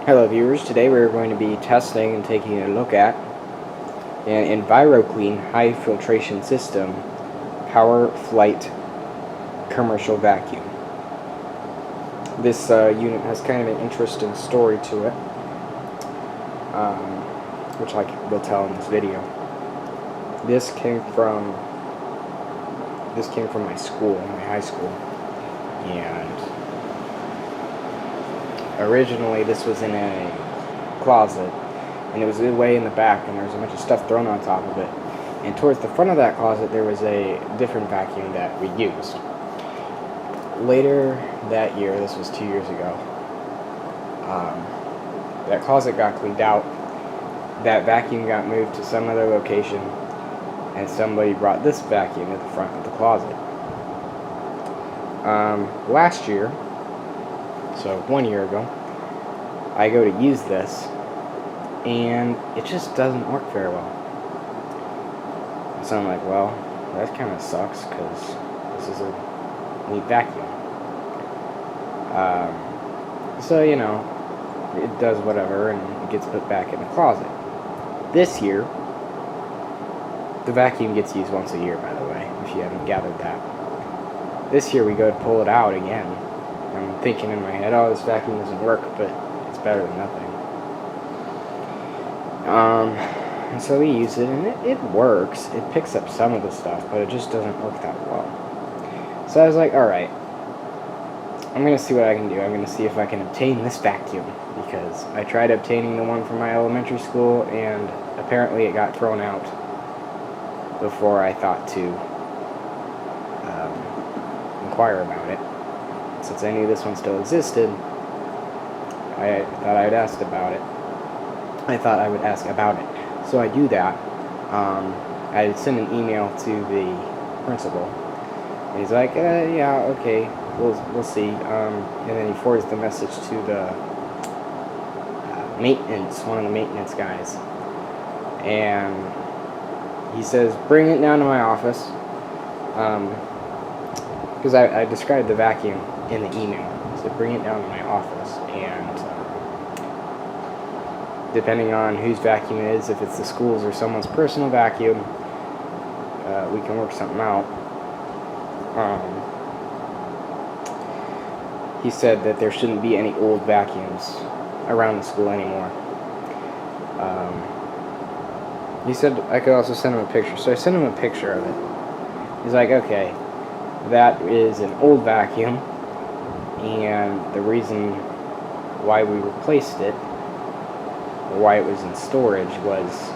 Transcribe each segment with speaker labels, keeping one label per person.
Speaker 1: Hello viewers, today we're going to be testing and taking a look at an EnviroClean high filtration system Powr-Flite commercial vacuum. This unit has kind of an interesting story to it, which I will tell in this video. This came from my school, my high school, and originally this was in a closet, and it was way in the back, and there was a bunch of stuff thrown on top of it. And towards the front of that closet there was a different vacuum that we used. Later that year, this was 2 years ago, that closet got cleaned out, that vacuum got moved to some other location, and somebody brought this vacuum to the front of the closet. Last year, so 1 year ago, I go to use this, and it just doesn't work very well. So I'm like, well, that kind of sucks, because this is a neat vacuum. So, you know, it does whatever, and it gets put back in the closet. This year, the vacuum gets used once a year, by the way, if you haven't gathered that. This year we go to pull it out again. I'm thinking in my head, oh, this vacuum doesn't work, but it's better than nothing. And so we use it, and it works. It picks up some of the stuff, but it just doesn't work that well. So I was like, alright, I'm going to see what I can do. I'm going to see if I can obtain this vacuum, because I tried obtaining the one from my elementary school, and apparently it got thrown out before I thought to inquire about it. Since I knew this one still existed, I thought I'd ask about it. I thought I would ask about it. So I do that. I send an email to the principal, and he's like, yeah, okay, we'll see. And then he forwards the message to the maintenance, one of the maintenance guys, and he says, bring it down to my office, because I described the vacuum in the email. So bring it down to my office, and depending on whose vacuum it is, if it's the school's or someone's personal vacuum, we can work something out. He said that there shouldn't be any old vacuums around the school anymore. He said I could also send him a picture, so I sent him a picture of it. He's like, okay, that is an old vacuum, and the reason why we replaced it, or why it was in storage, was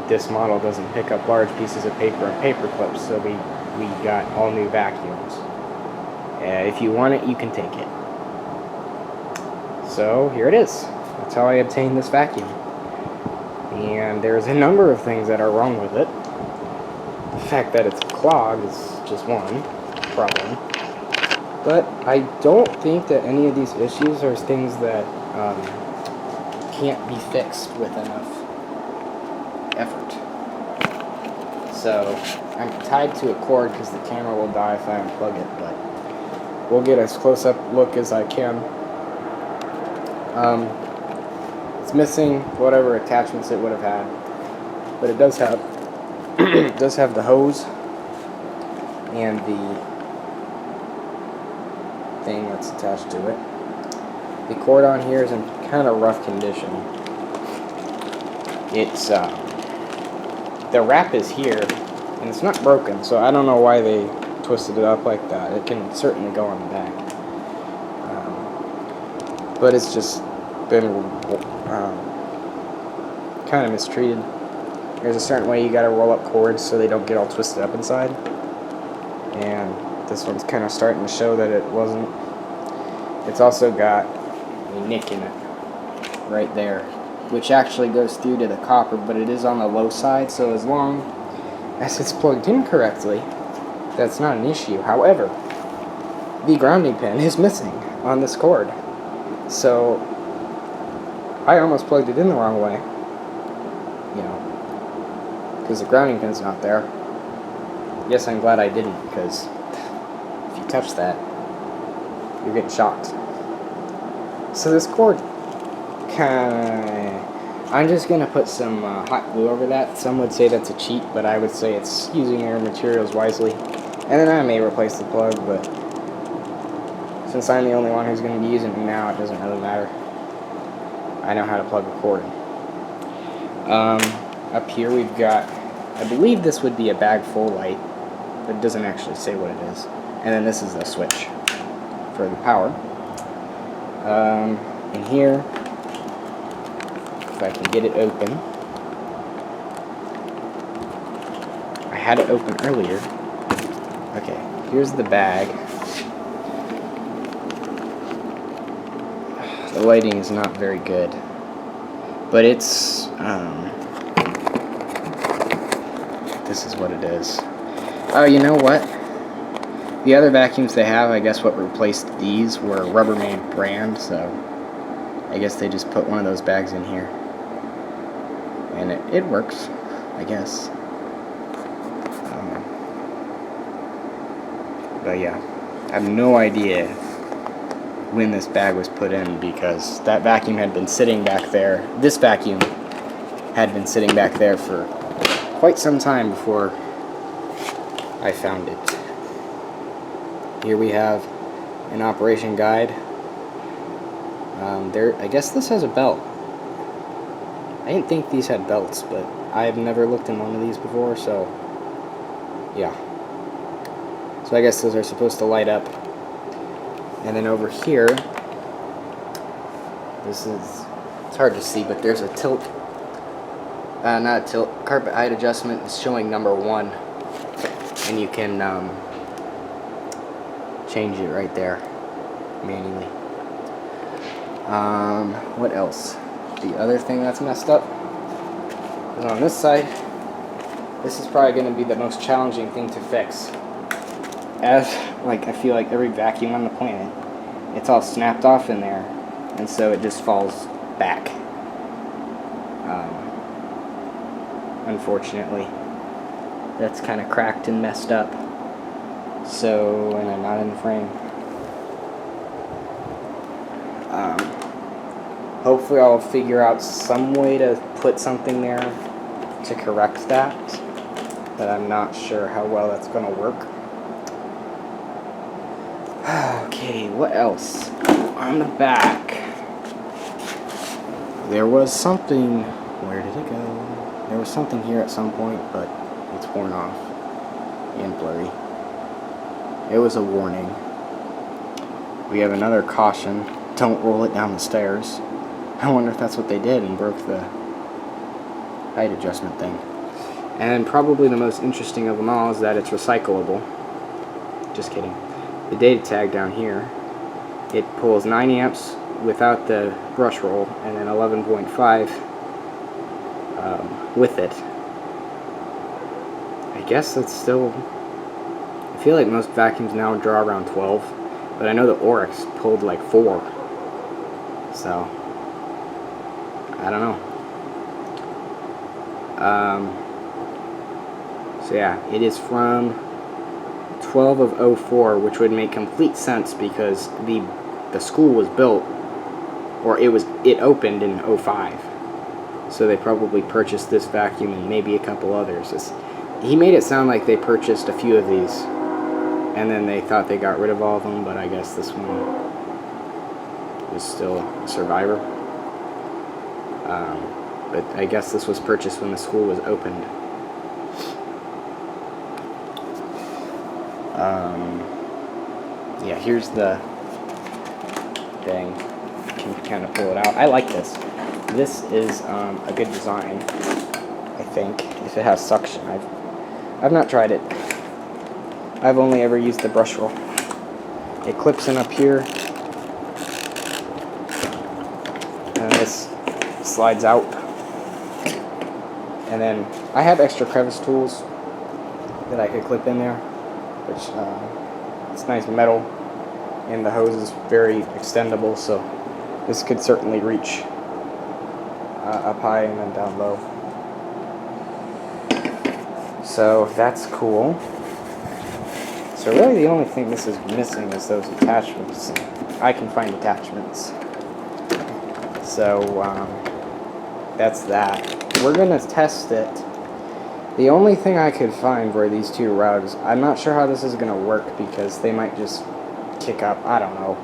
Speaker 1: this model doesn't pick up large pieces of paper and paper clips, so we got all new vacuums. If you want it, you can take it. So here it is. That's how I obtained this vacuum. And there's a number of things that are wrong with it. The fact that it's clogged is just one problem. But I don't think that any of these issues are things that can't be fixed with enough effort. So I'm tied to a cord because the camera will die if I unplug it, but we'll get as close up look as I can. It's missing whatever attachments it would have had, but it does have it does have the hose and the thing that's attached to it. The cord on here is in kind of rough condition. It's the wrap is here, and it's not broken, so I don't know why they twisted it up like that. It can certainly go on the back, but it's just been kind of mistreated. There's a certain way you gotta roll up cords so they don't get all twisted up inside, and this one's kind of starting to show that it wasn't. It's also got a nick in it right there, which actually goes through to the copper, but it is on the low side, so as long as it's plugged in correctly, that's not an issue. However, the grounding pin is missing on this cord, so I almost plugged it in the wrong way, because the grounding pin's not there. Yes, I'm glad I didn't, because if you touch that, you're getting shocked. So this cord I'm just gonna put some hot glue over that. Some would say that's a cheat, but I would say it's using your materials wisely. And then I may replace the plug, but since I'm the only one who's going to be using it now, it doesn't really matter. I know how to plug a cord in. Up here we've got, I believe this would be a bag full light, but it doesn't actually say what it is. And then this is the switch for the power. In here, if I can get it open, I had it open earlier. Okay, here's the bag. The lighting is not very good, but it's, this is what it is. Oh, you know what? The other vacuums they have, I guess what replaced these were Rubbermaid brand, so I guess they just put one of those bags in here. And it works, I guess. But yeah, I have no idea when this bag was put in, because that vacuum had been sitting back there. This vacuum had been sitting back there for quite some time before I found it. Here we have an operation guide. I guess this has a belt. I didn't think these had belts, but I've never looked in one of these before, so yeah. So I guess those are supposed to light up. And then over here, it's hard to see, but there's a tilt, not a tilt, carpet height adjustment. It's showing number 1, and you can change it right there manually. What else? The other thing that's messed up is on this side. This is probably going to be the most challenging thing to fix. As, like, I feel like every vacuum on the planet, it's all snapped off in there, and so it just falls back. Unfortunately, that's kind of cracked and messed up. So, and I'm not in the frame. Hopefully I'll figure out some way to put something there to correct that, but I'm not sure how well that's going to work. Okay, what else? On the back, there was something. Where did it go? There was something here at some point, but it's worn off and blurry. It was a warning. We have another caution: don't roll it down the stairs. I wonder if that's what they did and broke the height adjustment thing. And probably the most interesting of them all is that it's recyclable. Just kidding. The data tag down here, it pulls 9 amps without the brush roll, and then 11.5 with it. I guess that's still, I feel like most vacuums now draw around 12, but I know the Oryx pulled like 4, so I don't know. So yeah, it is from 12 of 04, which would make complete sense because the school was built, or it opened in 05. So they probably purchased this vacuum and maybe a couple others. He made it sound like they purchased a few of these and then they thought they got rid of all of them, but I guess this one is still a survivor. But I guess this was purchased when the school was opened. Yeah, here's the thing. You can kind of pull it out. I like this. This is a good design, I think, if it has suction. I've not tried it. I've only ever used the brush roll. It clips in up here, and this slides out. And then I have extra crevice tools that I could clip in there, which it's nice metal, and the hose is very extendable, so this could certainly reach up high and then down low. So that's cool. So really the only thing this is missing is those attachments. I can find attachments. So that's that. We're gonna test it. The only thing I could find were these two rugs. I'm not sure how this is gonna work because they might just kick up. I don't know.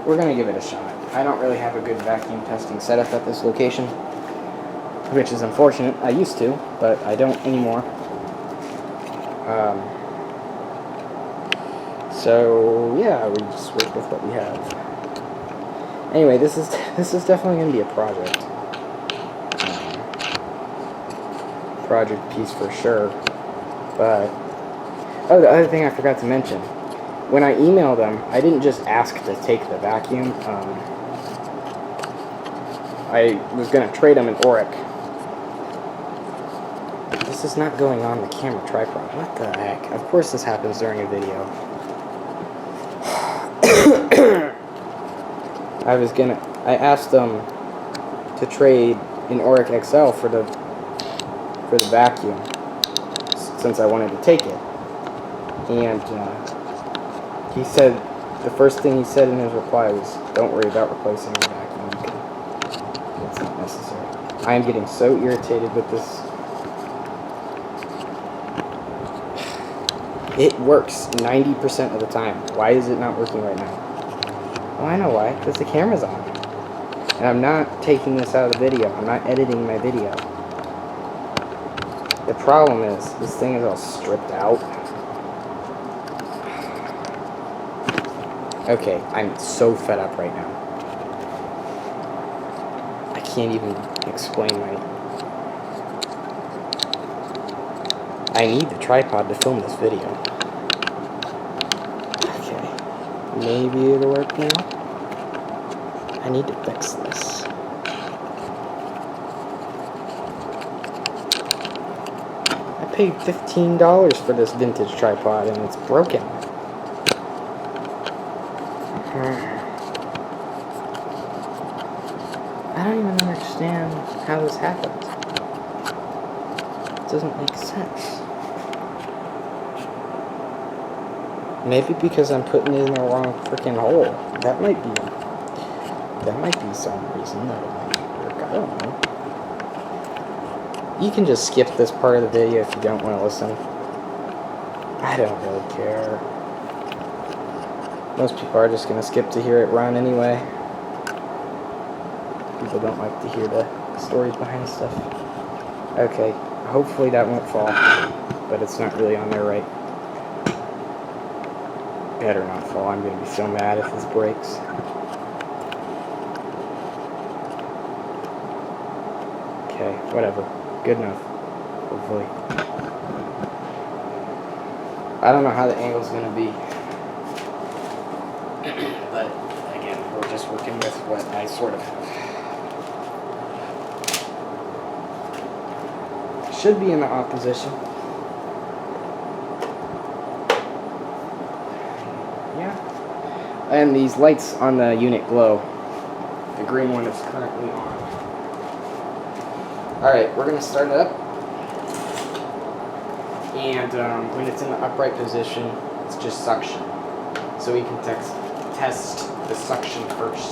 Speaker 1: We're gonna give it a shot. I don't really have a good vacuum testing setup at this location, which is unfortunate. I used to, but I don't anymore. So yeah, we just work with what we have. Anyway, this is definitely gonna be a project. Project piece for sure. But oh, the other thing I forgot to mention. When I emailed them, I didn't just ask to take the vacuum. I was going to trade them an Oric. This is not going on the camera tripod. What the heck? Of course this happens during a video. I asked them to trade an Oric XL for the vacuum, since I wanted to take it. And he said, the first thing he said in his reply was, "Don't worry about replacing the vacuum. It's not necessary." I am getting so irritated with this. It works 90% of the time. Why is it not working right now? Well, I know why. Because the camera's on. And I'm not taking this out of the video. I'm not editing my video. The problem is, this thing is all stripped out. Okay, I'm so fed up right now. I can't even explain I need the tripod to film this video. Okay, maybe it'll work now. I need to fix this. I paid $15 for this vintage tripod and it's broken. I don't even understand how this happened. It doesn't make sense. Maybe because I'm putting it in the wrong freaking hole. That might be some reason that it might work. I don't know. You can just skip this part of the video if you don't want to listen. I don't really care. Most people are just going to skip to hear it run anyway. People don't like to hear the stories behind stuff. Okay, hopefully that won't fall, but it's not really on there right. Better not fall. I'm going to be so mad if this breaks. Okay, whatever. Good enough. Hopefully. I don't know how the angle's going to be. But, again, we're just working with what I sort of have. Should be in the opposition. Yeah. And these lights on the unit glow. The green one is currently on. Alright, we're going to start it up. And when it's in the upright position, it's just suction. So we can test the suction first.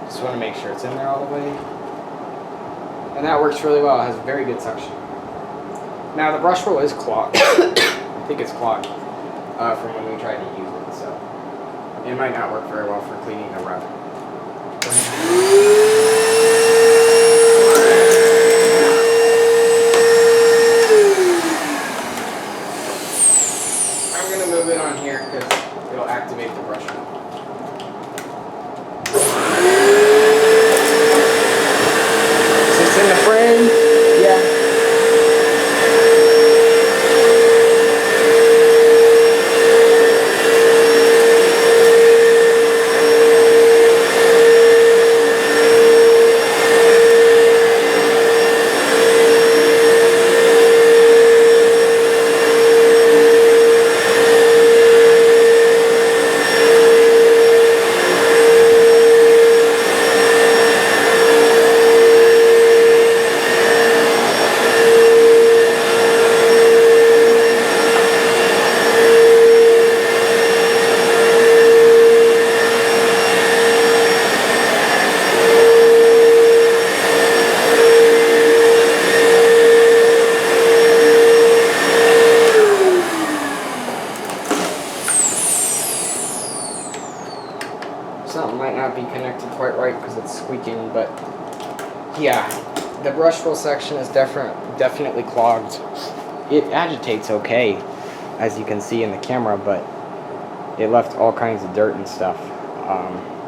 Speaker 1: Just want to make sure it's in there all the way. And that works really well. It has very good suction. Now the brush roll is clogged. I think it's clogged from when we tried to use it, so it might not work very well for cleaning the rug. I'm going to move it on here because it'll activate the brush roll. In the frame, yeah. brush roll section is definitely clogged. It agitates okay, as you can see in the camera, but it left all kinds of dirt and stuff.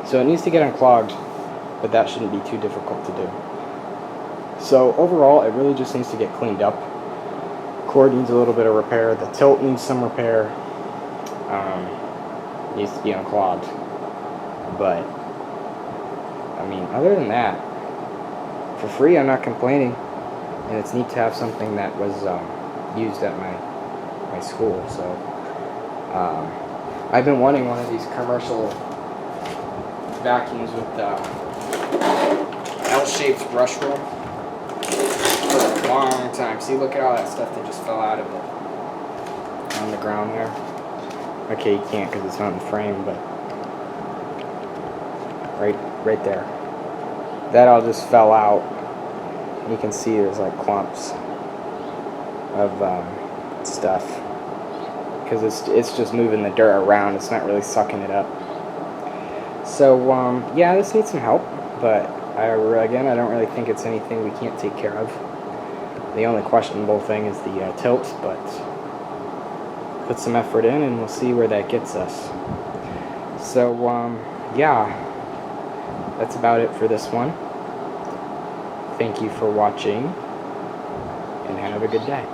Speaker 1: So it needs to get unclogged, but that shouldn't be too difficult to do. So overall, it really just needs to get cleaned up. Cord needs a little bit of repair. The tilt needs some repair. Needs to be unclogged. But, I mean, other than that, for free, I'm not complaining. And it's neat to have something that was used at my school. So, I've been wanting one of these commercial vacuums with the L-shaped brush roll for a long time. See, look at all that stuff that just fell out of it on the ground there. Okay, you can't because it's not in the frame, but right there. That all just fell out. You can see there's like clumps of stuff because it's just moving the dirt around. It's not really sucking it up. So yeah, this needs some help, but again, I don't really think it's anything we can't take care of. The only questionable thing is the tilt, but put some effort in and we'll see where that gets us. So yeah, that's about it for this one. Thank you for watching and have a good day.